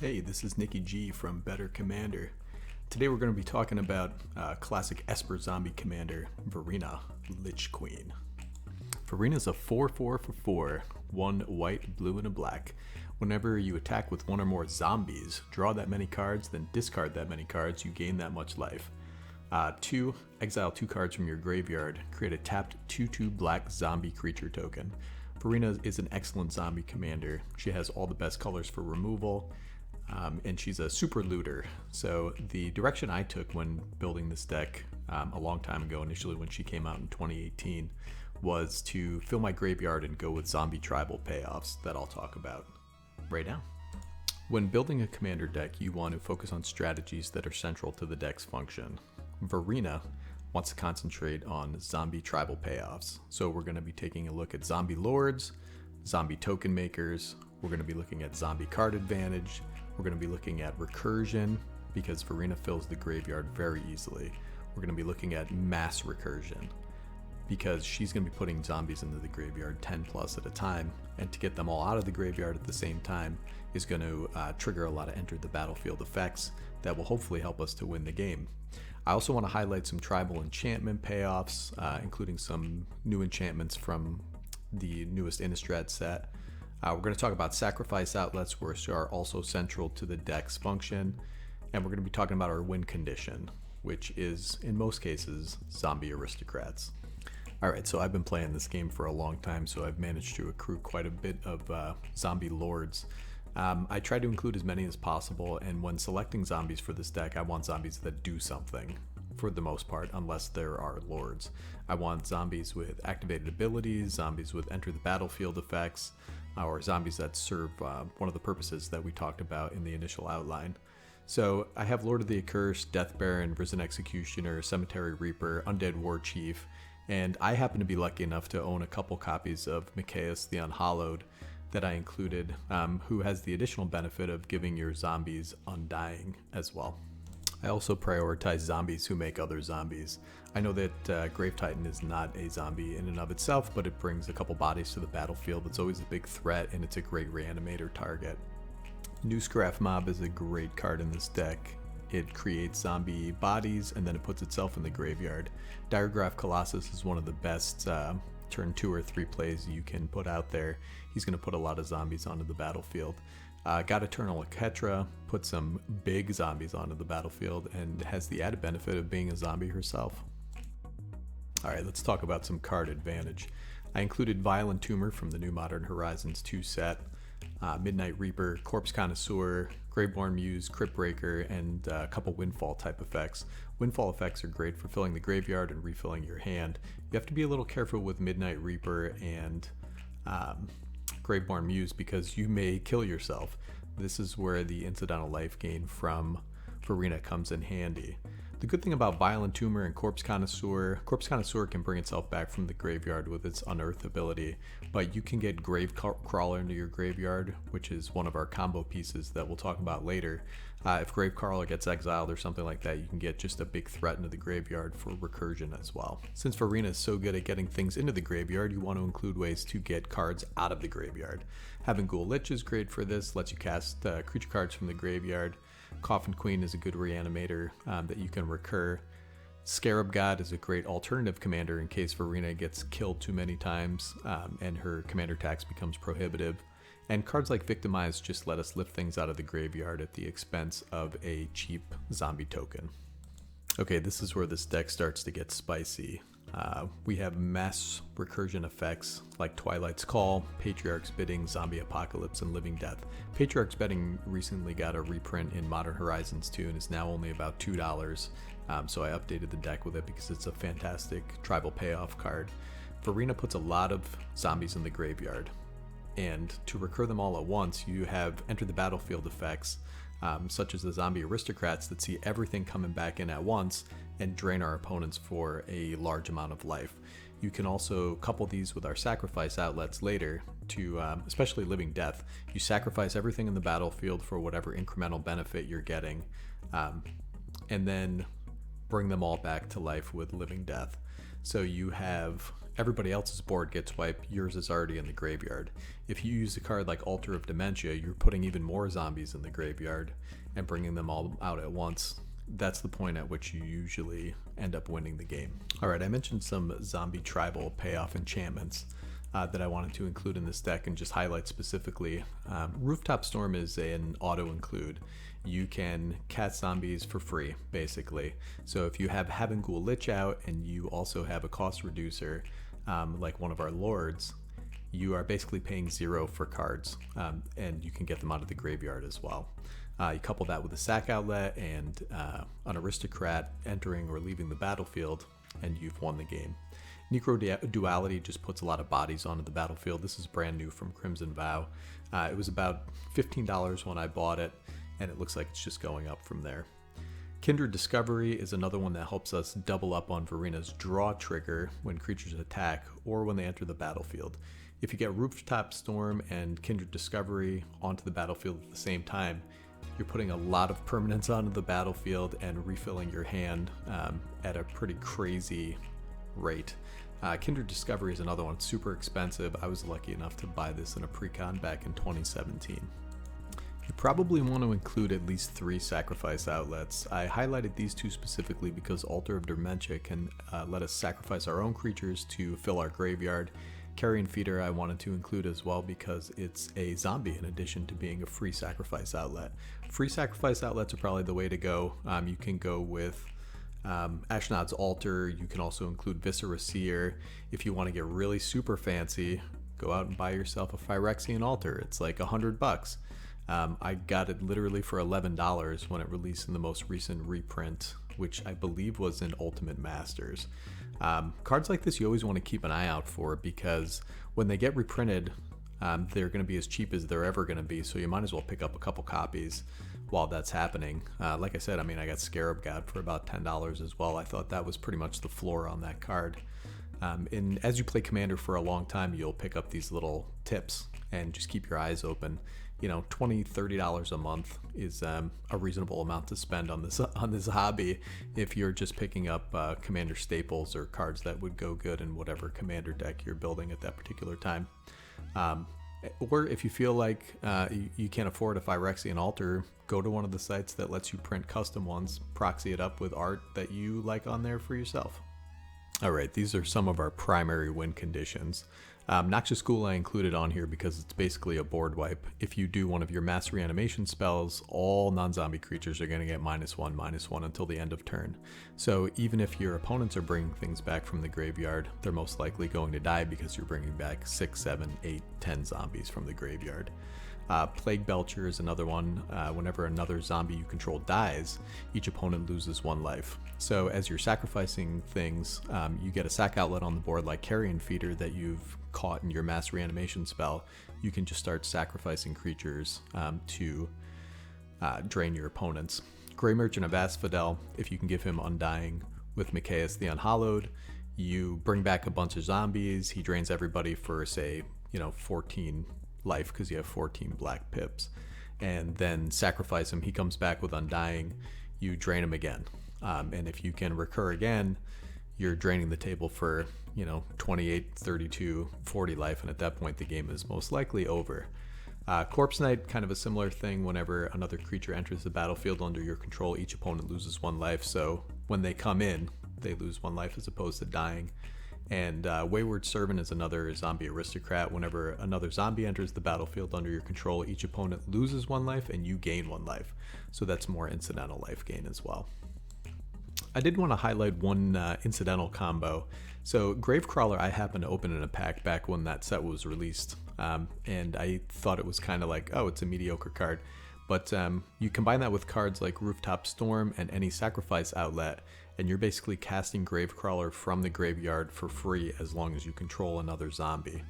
Hey, this is Nikki G from Better Commander. Today we're going to be talking about classic Esper zombie commander, Varina, Lich Queen. Varina is a 4/4 for 4, 1 white, blue, and a black. Whenever you attack with one or more zombies, draw that many cards, then discard that many cards, you gain that much life. 2, exile 2 cards from your graveyard, create a tapped 2/2 black zombie creature token. Varina is an excellent zombie commander. She has all the best colors for removal. And she's a super looter. So the direction I took when building this deck a long time ago, initially when she came out in 2018, was to fill my graveyard and go with zombie tribal payoffs that I'll talk about right now. When building a commander deck, you want to focus on strategies that are central to the deck's function. Varina wants to concentrate on zombie tribal payoffs. So we're going to be taking a look at zombie lords, zombie token makers. We're going to be looking at zombie card advantage. We're going to be looking at recursion because Varina fills the graveyard very easily. We're going to be looking at mass recursion because she's going to be putting zombies into the graveyard 10 plus at a time, and to get them all out of the graveyard at the same time is going to trigger a lot of enter the battlefield effects that will hopefully help us to win the game. I also want to highlight some tribal enchantment payoffs, including some new enchantments from the newest Innistrad set. We're going to talk about sacrifice outlets, which are also central to the deck's function. And we're going to be talking about our win condition, which is, in most cases, zombie aristocrats. Alright, so I've been playing this game for a long time, so I've managed to accrue quite a bit of zombie lords. I try to include as many as possible, and when selecting zombies for this deck, I want zombies that do something, for the most part, unless there are lords. I want zombies with activated abilities, zombies with enter the battlefield effects, or zombies that serve one of the purposes that we talked about in the initial outline. So I have Lord of the Accursed, Death Baron, Risen Executioner, Cemetery Reaper, Undead War Chief, and I happen to be lucky enough to own a couple copies of Mikaeus the Unhallowed that I included, who has the additional benefit of giving your zombies undying as well. I also prioritize zombies who make other zombies. I know that Grave Titan is not a zombie in and of itself, but it brings a couple bodies to the battlefield. It's always a big threat, and it's a great reanimator target. Newscraft Mob is a great card in this deck. It creates zombie bodies, and then it puts itself in the graveyard. Diregraph Colossus is one of the best turn 2 or 3 plays you can put out there. He's going to put a lot of zombies onto the battlefield. God Eternal Ketra put some big zombies onto the battlefield and has the added benefit of being a zombie herself. Alright, let's talk about some card advantage. I included Violent Tumor from the new Modern Horizons 2 set, Midnight Reaper, Corpse Connoisseur, Graveborn Muse, Crypt Breaker, and a couple Windfall type effects. Windfall effects are great for filling the graveyard and refilling your hand. You have to be a little careful with Midnight Reaper and Graveborn Muse because you may kill yourself. This is where the incidental life gain from Varina comes in handy. The good thing about Violent Tumor and Corpse Connoisseur can bring itself back from the graveyard with its Unearth ability, but you can get Grave Crawler into your graveyard, which is one of our combo pieces that we'll talk about later. If Grave Crawler gets exiled or something like that, you can get just a big threat into the graveyard for recursion as well. Since Varina is so good at getting things into the graveyard, you want to include ways to get cards out of the graveyard. Having Ghoul Lich is great for this, lets you cast creature cards from the graveyard. Coffin Queen is a good reanimator that you can recur. Scarab God is a great alternative commander in case Varina gets killed too many times and her commander tax becomes prohibitive. And cards like Victimize just let us lift things out of the graveyard at the expense of a cheap zombie token. Okay, this is where this deck starts to get spicy. We have mass recursion effects like Twilight's Call, Patriarch's Bidding, Zombie Apocalypse, and Living Death. Patriarch's Bidding recently got a reprint in Modern Horizons 2 and is now only about $2, so I updated the deck with it because it's a fantastic tribal payoff card. Varina puts a lot of zombies in the graveyard, and to recur them all at once, you have enter the battlefield effects, such as the zombie aristocrats that see everything coming back in at once and drain our opponents for a large amount of life. You can also couple these with our sacrifice outlets later to, especially Living Death. You sacrifice everything in the battlefield for whatever incremental benefit you're getting, and then bring them all back to life with Living Death. So you have everybody else's board gets wiped, yours is already in the graveyard. If you use a card like Altar of Dementia, you're putting even more zombies in the graveyard and bringing them all out at once. That's the point at which you usually end up winning the game. All right, I mentioned some zombie tribal payoff enchantments that I wanted to include in this deck and just highlight specifically. Rooftop Storm is an auto include. You can cast zombies for free, basically. So if you have Havengul Lich out and you also have a cost reducer, like one of our lords, you are basically paying 0 for cards, and you can get them out of the graveyard as well. You couple that with a sack outlet and an aristocrat entering or leaving the battlefield, and you've won the game. Necro Duality just puts a lot of bodies onto the battlefield. This is brand new from Crimson Vow. It was about $15 when I bought it, and it looks like it's just going up from there. Kindred Discovery is another one that helps us double up on Varina's draw trigger when creatures attack or when they enter the battlefield. If you get Rooftop Storm and Kindred Discovery onto the battlefield at the same time, you're putting a lot of permanents onto the battlefield and refilling your hand at a pretty crazy rate. Kindred Discovery is another one. It's super expensive. I was lucky enough to buy this in a pre-con back in 2017. You probably want to include at least 3 sacrifice outlets. I highlighted these 2 specifically because Altar of Dementia can let us sacrifice our own creatures to fill our graveyard. Carrion Feeder I wanted to include as well because it's a zombie in addition to being a free sacrifice outlet. Free sacrifice outlets are probably the way to go. You can go with Ashnod's Altar. You can also include Viscera Seer. If you want to get really super fancy, go out and buy yourself a Phyrexian Altar. It's like $100. I got it literally for $11 when it released in the most recent reprint, which I believe was in Ultimate Masters. Cards like this you always want to keep an eye out for because when they get reprinted, they're going to be as cheap as they're ever going to be, so you might as well pick up a couple copies while that's happening. Like I said, I mean, I got Scarab God for about $10 as well. I thought that was pretty much the floor on that card. And as you play Commander for a long time, you'll pick up these little tips and just keep your eyes open. You know, $20, $30 a month is a reasonable amount to spend on this hobby if you're just picking up Commander staples or cards that would go good in whatever Commander deck you're building at that particular time. Or if you feel like you can't afford a Phyrexian Altar, go to one of the sites that lets you print custom ones, proxy it up with art that you like on there for yourself. Alright, these are some of our primary win conditions. Noxious Ghoul I included on here because it's basically a board wipe. If you do one of your mass reanimation spells, all non-zombie creatures are going to get -1/-1 until the end of turn. So even if your opponents are bringing things back from the graveyard, they're most likely going to die because you're bringing back 6, 7, 8, 10 zombies from the graveyard. Plague Belcher is another one. Whenever another zombie you control dies, each opponent loses 1 life. So as you're sacrificing things, you get a sack outlet on the board like Carrion Feeder that you've caught in your mass reanimation spell. You can just start sacrificing creatures to drain your opponents. Grey Merchant of Asphodel, if you can give him Undying with Mikaeus the Unhallowed, you bring back a bunch of zombies. He drains everybody for, say, 14 life because you have 14 black pips, and then sacrifice him. He comes back with Undying. You drain him again, and if you can recur again, you're draining the table for 28, 32, 40 life, and at that point the game is most likely over. Corpse Knight, kind of a similar thing. Whenever another creature enters the battlefield under your control, each opponent loses 1 life, so when they come in, they lose 1 life as opposed to dying. And Wayward Servant is another zombie aristocrat. Whenever another zombie enters the battlefield under your control, each opponent loses 1 life and you gain 1 life. So that's more incidental life gain as well. I did want to highlight one incidental combo. So Gravecrawler I happened to open in a pack back when that set was released. And I thought it was kind of like, oh, it's a mediocre card. But you combine that with cards like Rooftop Storm and any sacrifice outlet, and you're basically casting Gravecrawler from the graveyard for free as long as you control another zombie.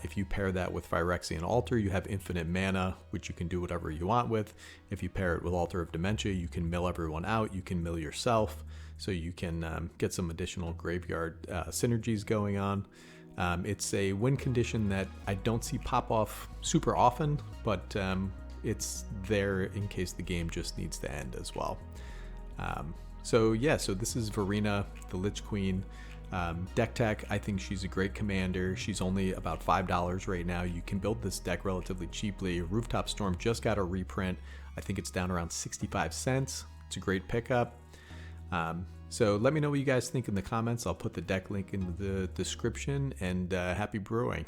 If you pair that with Phyrexian Altar, you have infinite mana, which you can do whatever you want with. If you pair it with Altar of Dementia, you can mill everyone out, you can mill yourself, so you can get some additional graveyard synergies going on. It's a win condition that I don't see pop off super often, but it's there in case the game just needs to end as well. So this is Varina, the Lich Queen. Deck tech, I think she's a great commander. She's only about $5 right now. You can build this deck relatively cheaply. Rooftop Storm just got a reprint. I think it's down around 65 cents. It's a great pickup. So let me know what you guys think in the comments. I'll put the deck link in the description, and happy brewing.